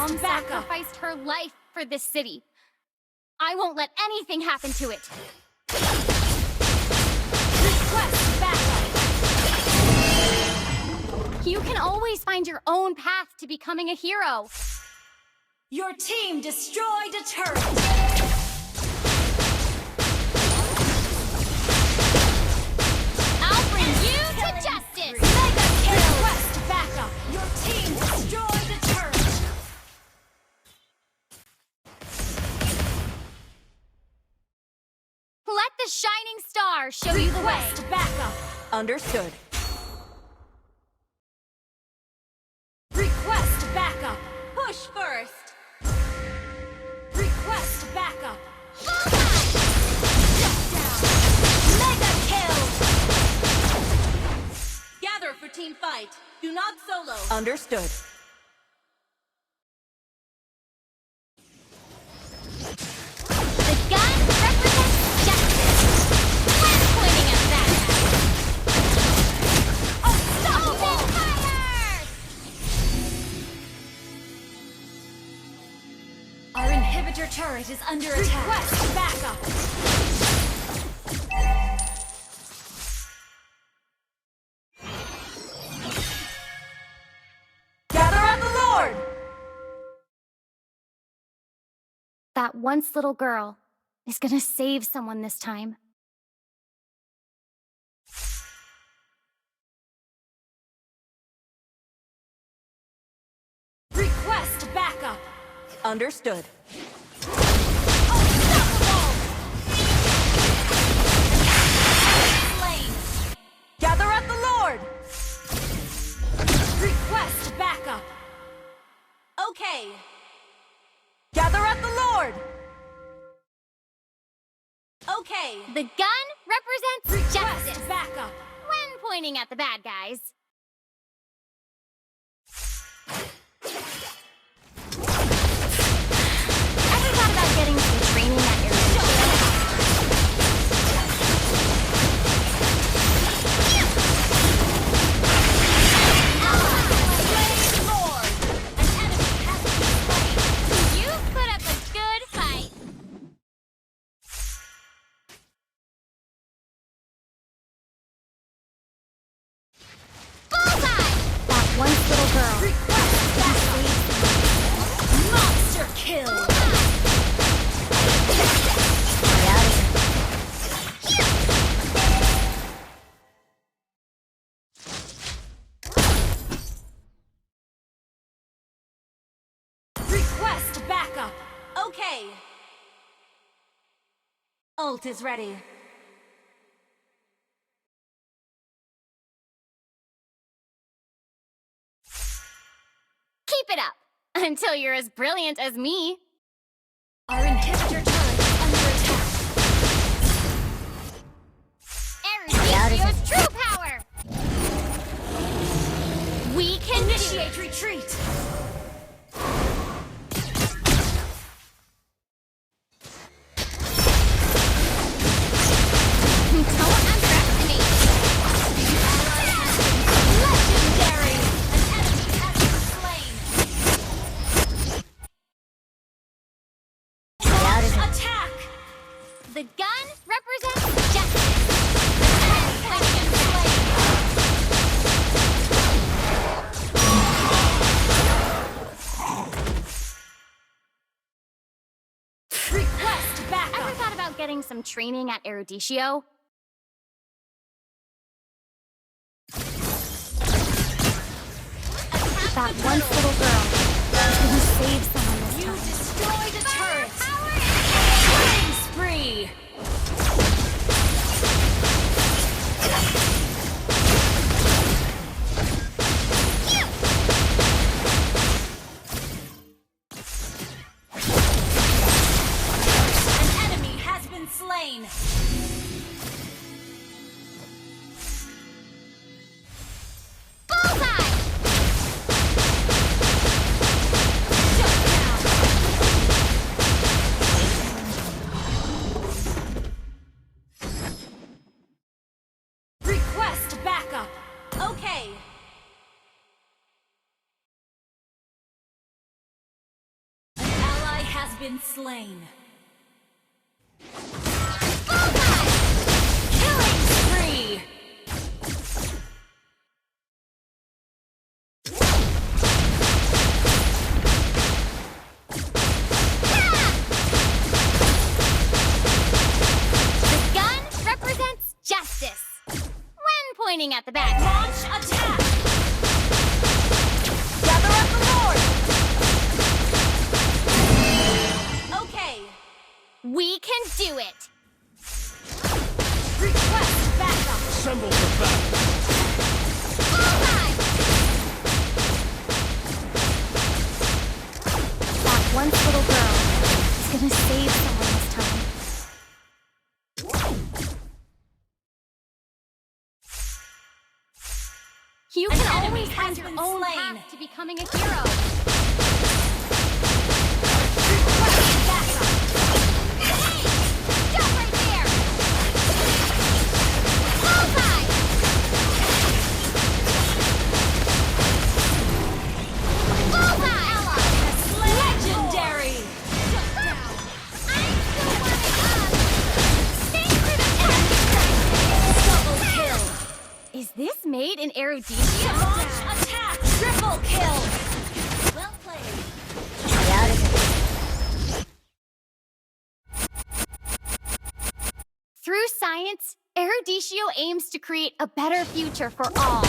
mom sacrificed her life for this city. I won't let anything happen to it. Request backup. You can always find your own path to becoming a hero. Your team destroyed a turret. I'll bring you to justice! Mega kill! Request backup! Your team destroyed a turret! Let the shining star show you the way! Request backup! Understood. Request backup! Push first! Request backup! Shut down! Mega kill! Gather for team fight. Do not solo. Understood. The gun represents justice. When pointing at that guy. Unstoppable! Fire! Our inhibitor turret is under attack. Request backup! Gather at the Lord! That once little girl is gonna save someone this time. Request backup! Understood. Unstoppable! Slain! Gather at the Lord! Request backup! Okay. Gather at the Lord! Okay. The gun represents Request justice backup! when pointing at the bad guys. Ever thought about getting some training at your Lord! An enemy has been slain! You put up a good fight. Bullseye! That once little girl. Request backup! Monster kill! Request backup! Okay. Ult is ready. Keep it up until you're as brilliant as me. Our inhibitor turret is under attack. Eruditio's true power. We can Initiate retreat! Don't underestimate. Legendary! An enemy has been slain! Launch attack! The gun represents justice. Has been slain! Request Ever backup! thought about getting some training at Eruditio? That once little girl is gonna save someone this You time. destroyed a turret! Killing spree! An enemy has been slain! Bullseye! been slain. Killing spree. The gun represents justice. When pointing at the bad guy. Launch attack. Gather at the Lord. Okay. We can do it. Request backup. Assemble for battle. Bullseye! That once little girl is gonna save someone this time. You An can enemy always has have your been own slain. path to becoming a hero. Request backup. Hey! Stop right there! Bullseye! Bullseye! Legendary. I'm still warming up. Thanks for the Double kill. Is this made in Eruditia? Launch attack. Triple kill. Well played. Through science, Eruditio aims to create a better future for all.